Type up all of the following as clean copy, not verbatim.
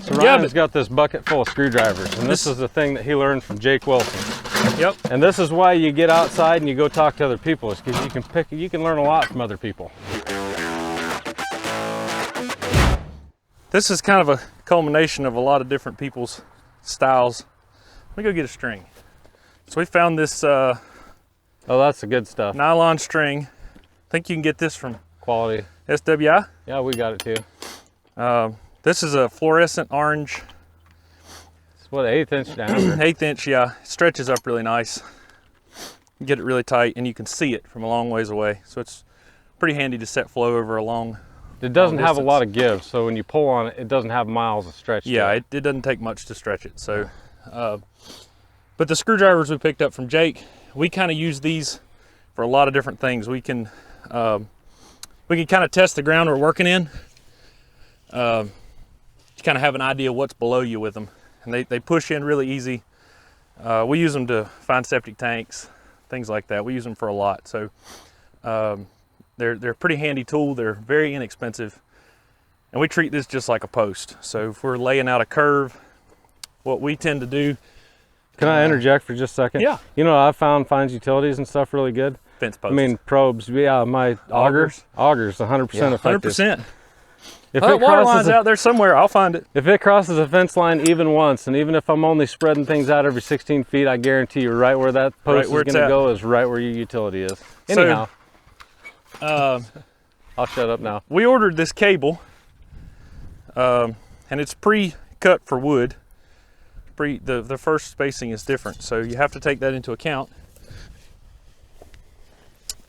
So Ryan's got this bucket full of screwdrivers, and this is the thing that he learned from Jake Wilson. Yep. And this is why you get outside and you go talk to other people, is because you can learn a lot from other people. This is kind of a culmination of a lot of different people's styles. Let me go get a string. So we found this oh, that's the good stuff. nylon string. I think you can get this from Quality. SWI. Yeah, we got it too. This is a fluorescent orange. It's what, 1/8 inch diameter? 1/8 inch, yeah. It stretches up really nice. You get it really tight and you can see it from a long ways away. So it's pretty handy to set flow over a long It doesn't have a lot of give, so when you pull on it, it doesn't have miles of stretch. Yeah, it doesn't take much to stretch it. So, but the screwdrivers we picked up from Jake, we kind of use these for a lot of different things. We can kind of test the ground we're working in. You kind of have an idea what's below you with them, and they push in really easy. We use them to find septic tanks, things like that. We use them for a lot. So. They're a pretty handy tool. They're very inexpensive. And we treat this just like a post. So if we're laying out a curve, what we tend to do. Can I interject for just a second? Yeah. You know what I found finds utilities and stuff really good? Fence posts. I mean, probes. Yeah, my augers, 100% effective. 100%. If Well, it water crosses line's out there somewhere, I'll find it. If it crosses a fence line even once, and even if I'm only spreading things out every 16 feet, I guarantee you right where that post is going to go is right where your utility is. Anyhow. I'll shut up now. We ordered this cable, and it's pre-cut for wood. The first spacing is different, so you have to take that into account.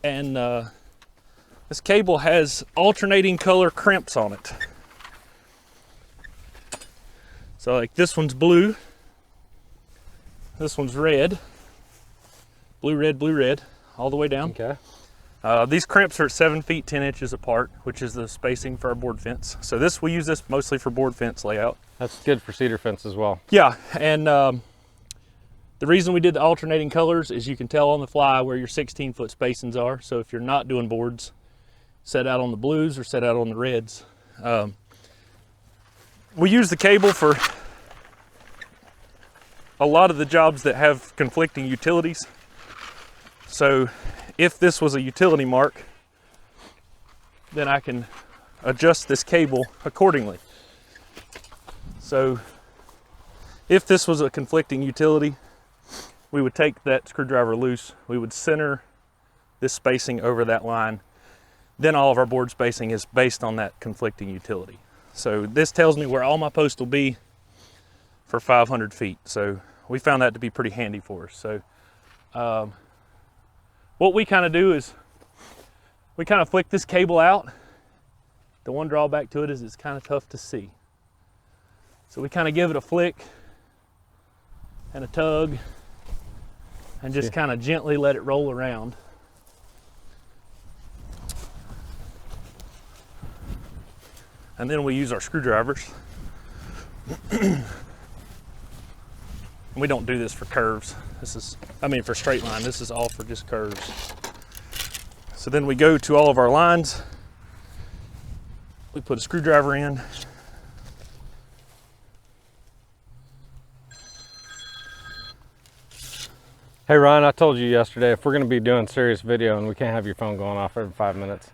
And this cable has alternating color crimps on it. So like this one's blue, this one's red, blue, red, all the way down. Okay. These crimps are at 7 feet 10 inches apart, which is the spacing for our board fence. So we use this mostly for board fence layout. That's good for cedar fence as well. Yeah, and the reason we did the alternating colors is you can tell on the fly where your 16-foot spacings are. So if you're not doing boards, set out on the blues or set out on the reds. We use the cable for a lot of the jobs that have conflicting utilities. So if this was a utility mark, then I can adjust this cable accordingly. So if this was a conflicting utility, we would take that screwdriver loose, we would center this spacing over that line, then all of our board spacing is based on that conflicting utility. So this tells me where all my posts will be for 500 feet. So we found that to be pretty handy for us. So what we kind of do is we kind of flick this cable out. The one drawback to it is it's kind of tough to see. So we kind of give it a flick and a tug and just kind of gently let it roll around. And then we use our screwdrivers. We don't do this for curves. For straight line, this is all for just curves. So then we go to all of our lines. We put a screwdriver in. Hey Ryan, I told you yesterday, if we're going to be doing serious video and we can't have your phone going off every 5 minutes.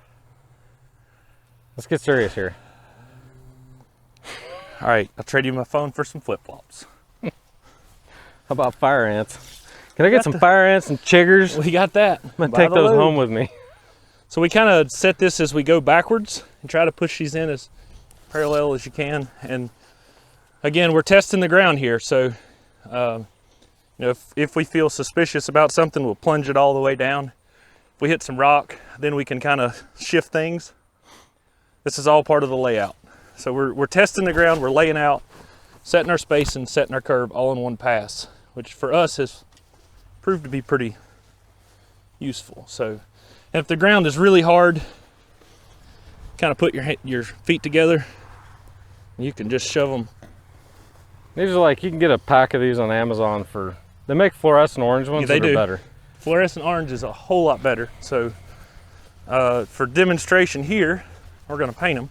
Let's get serious here. All right, I'll trade you my phone for some flip-flops. How about fire ants? Can I get some fire ants and chiggers? We got that. I'm gonna take those home with me. So we kind of set this as we go backwards and try to push these in as parallel as you can. And again, we're testing the ground here. So if we feel suspicious about something, we'll plunge it all the way down. If we hit some rock, then we can kind of shift things. This is all part of the layout. So we're testing the ground, we're laying out, setting our space and setting our curve all in one pass, which for us has proved to be pretty useful. So, and if the ground is really hard, kind of put your feet together, and you can just shove them. These are like, you can get a pack of these on Amazon for, they make fluorescent orange ones that are better. Fluorescent orange is a whole lot better. So for demonstration here, we're gonna paint them.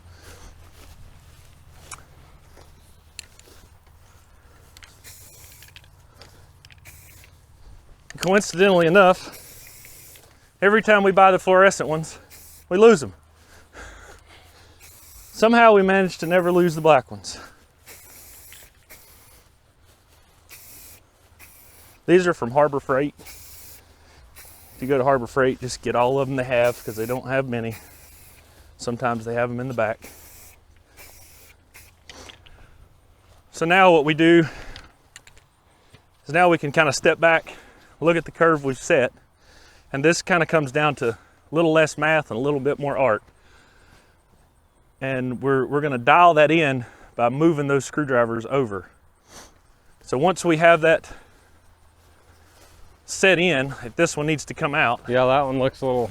coincidentally enough, every time we buy the fluorescent ones, we lose them. Somehow we managed to never lose the black ones. These are from Harbor Freight. If you go to Harbor Freight, just get all of them they have, because they don't have many. Sometimes they have them in the back. So now what we do is now we can kind of step back, look at the curve we've set, and this kind of comes down to a little less math and a little bit more art. And we're going to dial that in by moving those screwdrivers over. So once we have that set in, if this one needs to come out. Yeah, that one looks a little.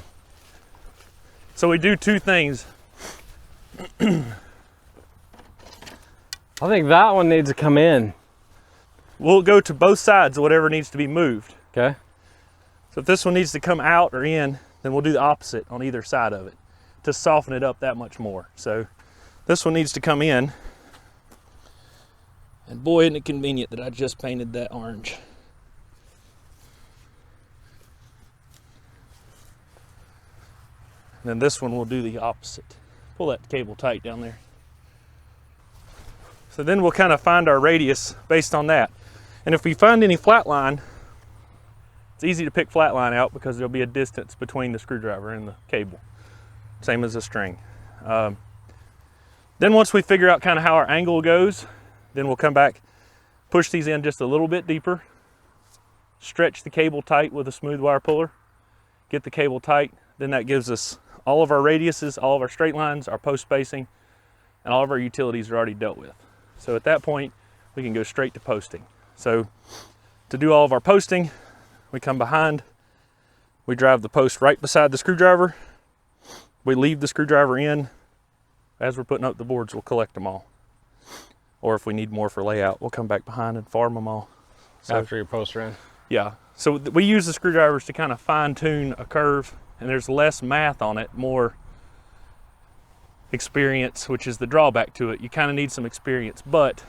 So we do two things. I think that one needs to come in. We'll go to both sides of whatever needs to be moved. Okay. So if this one needs to come out or in, then we'll do the opposite on either side of it to soften it up that much more. So this one needs to come in. And boy, isn't it convenient that I just painted that orange. And then this one will do the opposite. Pull that cable tight down there. So then we'll kind of find our radius based on that. And if we find any flat line, it's easy to pick flat line out because there'll be a distance between the screwdriver and the cable. Same as the string. Then once we figure out kind of how our angle goes, then we'll come back, push these in just a little bit deeper, stretch the cable tight with a smooth wire puller, get the cable tight, then that gives us all of our radiuses, all of our straight lines, our post spacing, and all of our utilities are already dealt with. So at that point, we can go straight to posting. So to do all of our posting, we come behind, we drive the post right beside the screwdriver, we leave the screwdriver in. As we're putting up the boards, we'll collect them all. Or if we need more for layout, we'll come back behind and farm them all. So, after your posts are in. Yeah, so we use the screwdrivers to kind of fine tune a curve, and there's less math on it, more experience, which is the drawback to it. You kind of need some experience, but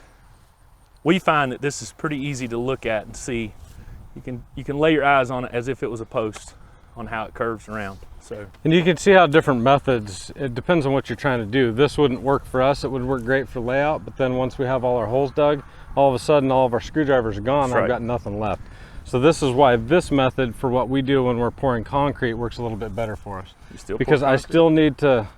we find that this is pretty easy to look at and see. You can lay your eyes on it as if it was a post on how it curves around. So, and you can see how different methods, it depends on what you're trying to do. This wouldn't work for us, it would work great for layout, but then once we have all our holes dug, all of a sudden all of our screwdrivers are gone, and I've got nothing left. So this is why this method for what we do when we're pouring concrete works a little bit better for us. Because I still need to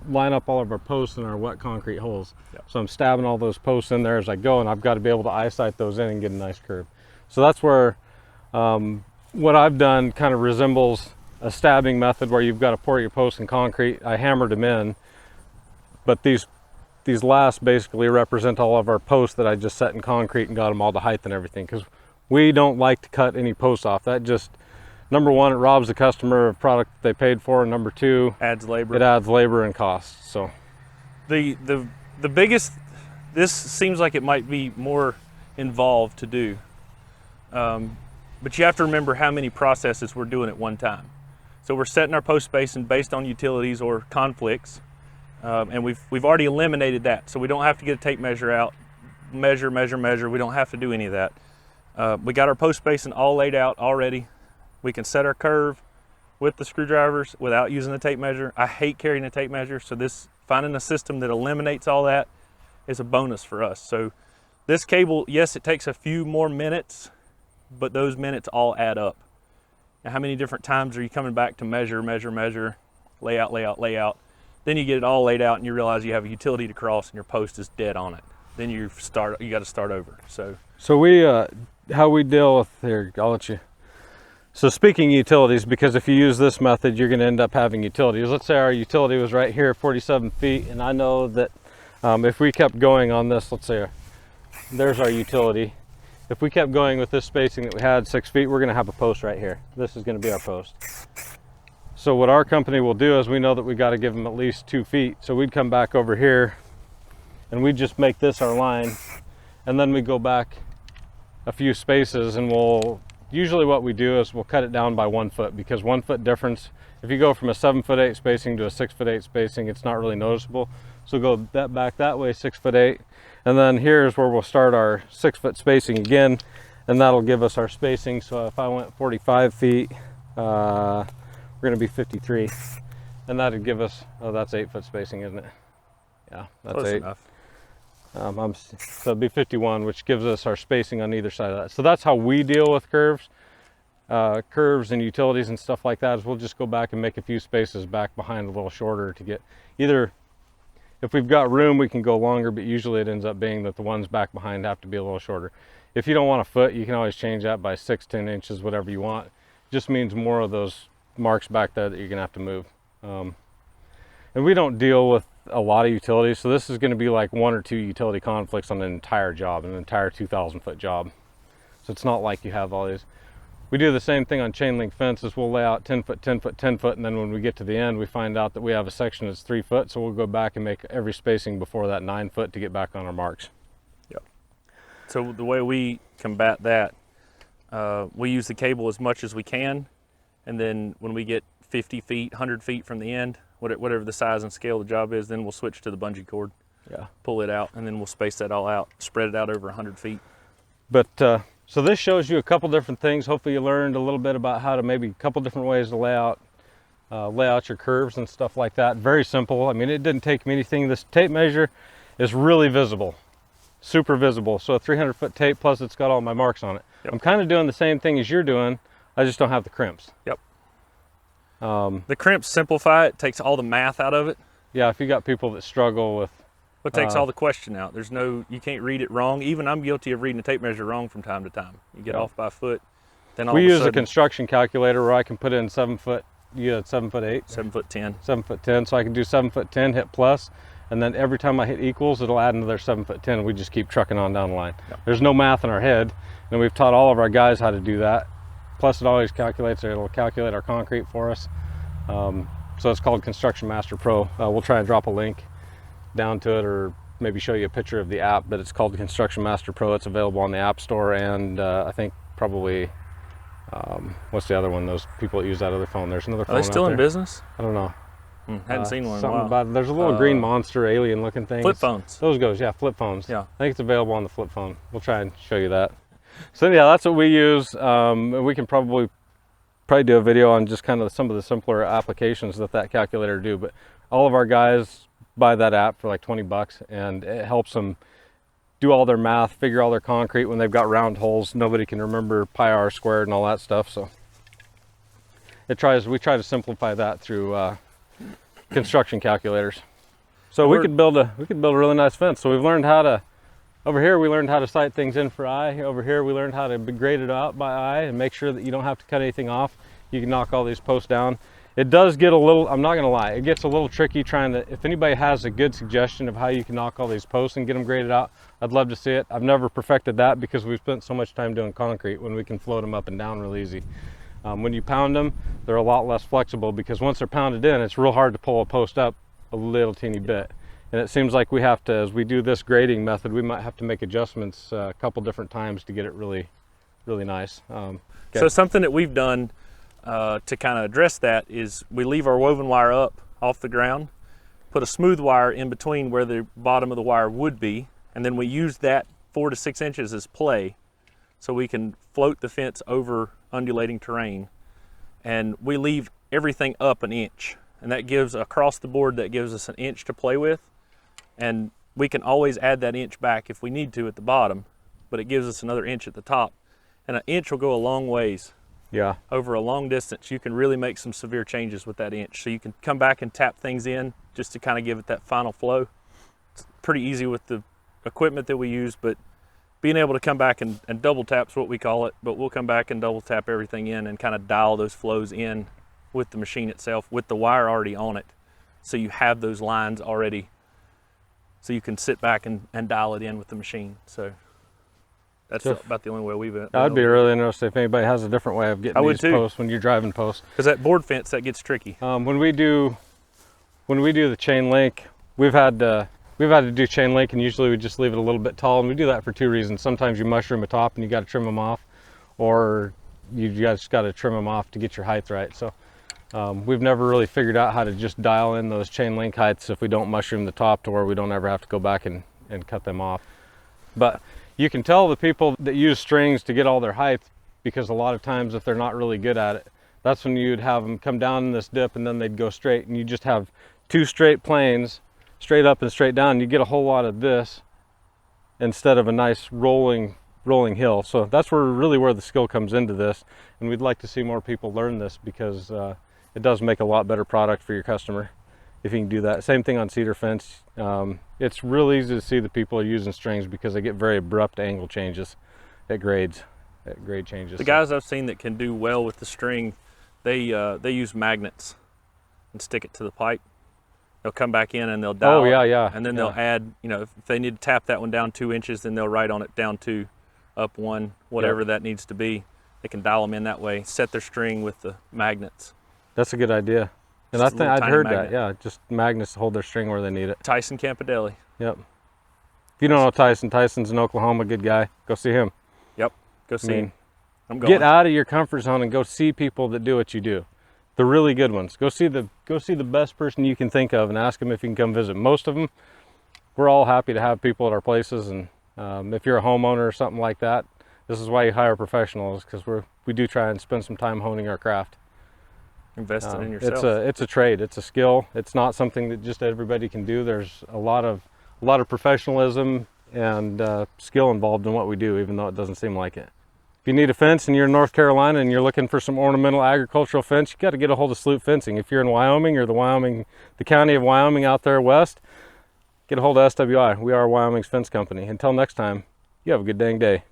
line up all of our posts in our wet concrete holes. Yep. So I'm stabbing all those posts in there as I go, and I've got to be able to eyesight those in and get a nice curve. So that's where what I've done kind of resembles a stabbing method where you've got to pour your posts in concrete. I hammered them in, but these last basically represent all of our posts that I just set in concrete and got them all to height and everything, because we don't like to cut any posts off. That just, number one, it robs the customer of product they paid for, and number two, adds labor. It adds labor and cost. So the biggest, this seems like it might be more involved to do, but you have to remember how many processes we're doing at one time. So we're setting our post spacing based on utilities or conflicts, and we've already eliminated that, so we don't have to get a tape measure out, measure. We don't have to do any of that. We got our post spacing all laid out already. We can set our curve with the screwdrivers without using a tape measure. I hate carrying a tape measure, so finding a system that eliminates all that is a bonus for us. So this cable, yes, it takes a few more minutes, but those minutes all add up. Now, how many different times are you coming back to measure, layout? Then you get it all laid out and you realize you have a utility to cross and your post is dead on it. Then you got to start over. So we, how we deal with, here, I'll let you. So speaking utilities, because if you use this method, you're going to end up having utilities. Let's say our utility was right here, 47 feet, and I know that if we kept going on this, let's say there's our utility. If we kept going with this spacing that we had, 6 feet, we're going to have a post right here. This is going to be our post. So what our company will do is we know that we got to give them at least 2 feet. So we'd come back over here and we'd just make this our line. And then we go back a few spaces, and usually what we do is we'll cut it down by 1 foot, because 1 foot difference, if you go from a 7'8" spacing to a 6'8" spacing, it's not really noticeable. So go back that way, 6'8", and then here's where we'll start our 6 foot spacing again, and that'll give us our spacing. So if I went 45 feet, we're going to be 53, and that'd give us, oh, that's 8 foot spacing, isn't it? Yeah, that's Close 8. enough. So it'd be 51, which gives us our spacing on either side of that. So that's how we deal with curves and utilities and stuff like that, is we'll just go back and make a few spaces back behind a little shorter to get either, if we've got room, we can go longer, but usually it ends up being that the ones back behind have to be a little shorter. If you don't want a foot, you can always change that by 6, 10 inches, whatever you want. It just means more of those marks back there that you're gonna have to move. And we don't deal with a lot of utilities, so this is going to be like 1 or 2 utility conflicts on an entire job, an entire 2,000 foot job. So it's not like you have all these. We do the same thing on chain link fences. We'll lay out 10 foot, 10 foot, 10 foot, and then when we get to the end, we find out that we have a section that's 3 foot, so we'll go back and make every spacing before that 9 foot to get back on our marks. Yep. So the way we combat that, we use the cable as much as we can, and then when we get 50 feet, 100 feet from the end, whatever the size and scale of the job is, then we'll switch to the bungee cord. Yeah. Pull it out, and then we'll space that all out, spread it out over 100 feet. But so this shows you a couple different things. Hopefully you learned a little bit about how to maybe a couple different ways to lay out your curves and stuff like that. Very simple. I mean, it didn't take me anything. This tape measure is really visible, super visible. So a 300 foot tape, plus it's got all my marks on it. Yep. I'm kind of doing the same thing as you're doing. I just don't have the crimps. Yep. The crimps simplify it, takes all the math out of it. Yeah, if you got people that struggle with... It takes all the question out. There's no, you can't read it wrong. Even I'm guilty of reading a tape measure wrong from time to time. You get off by a foot, then all of a sudden... We use a construction calculator where I can put in 7 foot, you had 7 foot 8? 7 foot 10. 7 foot 10, so I can do 7 foot 10, hit plus, and then every time I hit equals, it'll add another 7 foot 10, and we just keep trucking on down the line. Yep. There's no math in our head, and we've taught all of our guys how to do that. Plus it always calculates, it'll calculate our concrete for us. So it's called Construction Master Pro. We'll try and drop a link down to it, or maybe show you a picture of the app, but it's called Construction Master Pro. It's available on the App Store, and I think probably, what's the other one? Those people that use that other phone. There's another phone. Are they still in business? I don't know. Hadn't seen one in a while. About, there's a little green monster alien looking thing. Flip phones. Those goes, yeah, flip phones. Yeah. I think it's available on the flip phone. We'll try and show you that. So yeah, that's what we use. We can probably do a video on just kind of some of the simpler applications that calculator do, but all of our guys buy that app for like 20 bucks, and it helps them do all their math, figure all their concrete when they've got round holes. Nobody can remember pi r squared and all that stuff, so we try to simplify that through construction calculators. So we could build a really nice fence. So we've learned how to, over here we learned how to sight things in for eye. Over here we learned how to grade it out by eye and make sure that you don't have to cut anything off. You can knock all these posts down. It does get a little, I'm not gonna lie, it gets a little tricky trying to, if anybody has a good suggestion of how you can knock all these posts and get them graded out, I'd love to see it. I've never perfected that because we've spent so much time doing concrete when we can float them up and down real easy. When you pound them, they're a lot less flexible because once they're pounded in, it's real hard to pull a post up a little teeny bit. And it seems like we have to, as we do this grading method, we might have to make adjustments a couple different times to get it really, really nice. Okay. So something that we've done to kind of address that is we leave our woven wire up off the ground, put a smooth wire in between where the bottom of the wire would be, and then we use that 4 to 6 inches as play so we can float the fence over undulating terrain. And we leave everything up an inch, and that gives, across the board, that gives us an inch to play with. And we can always add that inch back if we need to at the bottom, but it gives us another inch at the top. And an inch will go a long ways. Yeah. Over a long distance, you can really make some severe changes with that inch. So you can come back and tap things in just to kind of give it that final flow. It's pretty easy with the equipment that we use, but being able to come back and double tap's what we call it, but we'll come back and double tap everything in and kind of dial those flows in with the machine itself, with the wire already on it. So you have those lines already, so you can sit back and dial it in with the machine. So that's about the only way we've been. I'd be really interested if anybody has a different way of getting these posts when you're driving posts. Because that board fence, that gets tricky. When we do the chain link, we've had to do chain link, and usually we just leave it a little bit tall, and we do that for 2 reasons. Sometimes you mushroom a top and you got to trim them off, or you just got to trim them off to get your height right. So we've never really figured out how to just dial in those chain link heights if we don't mushroom the top to where we don't ever have to go back and cut them off. But You can tell the people that use strings to get all their height, because a lot of times if they're not really good at it, that's when you'd have them come down in this dip and then they'd go straight, and you just have two straight planes, straight up and straight down. You get a whole lot of this instead of a nice rolling hill. So that's really where the skill comes into this, and we'd like to see more people learn this, because it does make a lot better product for your customer if you can do that. Same thing on cedar fence. It's really easy to see the people are using strings because they get very abrupt angle changes at grade changes. The guys I've seen that can do well with the string, they use magnets and stick it to the pipe. They'll come back in and they'll dial yeah. And then they'll add, you know, if they need to tap that one down 2 inches, then they'll write on it down 2, up 1, whatever that needs to be. They can dial them in that way, set their string with the magnets. That's a good idea. And I think I'd heard that, yeah, just magnets to hold their string where they need it. Tyson Campodelli. Yep. If you don't know Tyson's in Oklahoma, good guy. Go see him. Yep, go see him. I'm going. Get out of your comfort zone and go see people that do what you do. The really good ones. Go see the best person you can think of and ask them if you can come visit. Most of them, we're all happy to have people at our places, and if you're a homeowner or something like that, this is why you hire professionals, because we do try and spend some time honing our craft. Investing in yourself. It's a trade. It's a skill. It's not something that just everybody can do. There's a lot of professionalism and skill involved in what we do, even though it doesn't seem like it. If you need a fence and you're in North Carolina and you're looking for some ornamental agricultural fence, you got to get a hold of Sloop Fencing. If you're in Wyoming or the county of Wyoming out there west, get a hold of SWI. We are Wyoming's fence company. Until next time, you have a good dang day.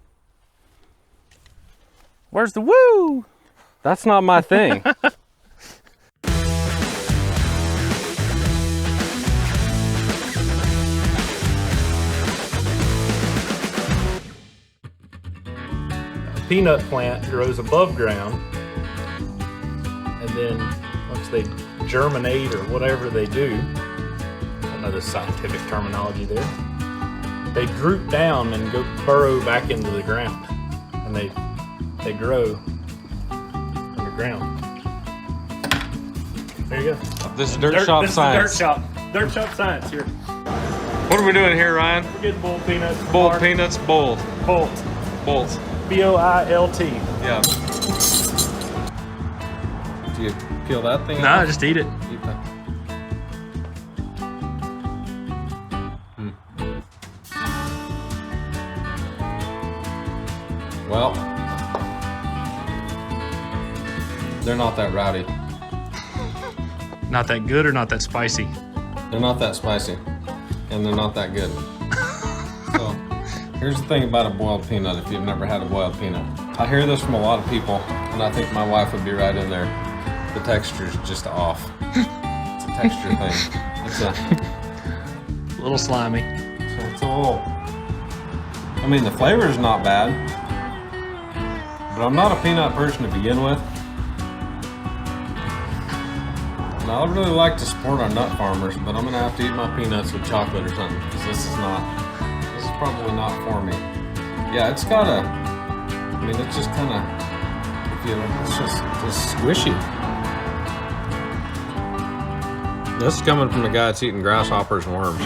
Where's the woo? That's not my thing. Peanut plant grows above ground, and then once they germinate or whatever they do, I don't know the scientific terminology there, they droop down and go burrow back into the ground, and they grow underground. There you go. This is Dirt Shop Science. Dirt Shop Science here. What are we doing here, Ryan? We're getting boiled peanuts. Boiled peanuts, boiled. Bolt. B-O-I-L-T. Yeah. Do you peel that thing Nah, off? just eat it. Eat that. Well, they're not that rowdy. Not that good or not that spicy? They're not that spicy, and they're not that good. So, here's the thing about a boiled peanut, if you've never had a boiled peanut. I hear this from a lot of people, and I think my wife would be right in there. The texture's just off. It's a texture thing. It's A little slimy. So it's a little, I mean, the flavor is not bad, but I'm not a peanut person to begin with. And I would really like to support our nut farmers, but I'm gonna have to eat my peanuts with chocolate or something, because this is probably not for me. Yeah, it's got I mean, it's just kind of, it's just squishy. This is coming from the guy that's eating grasshoppers and worms.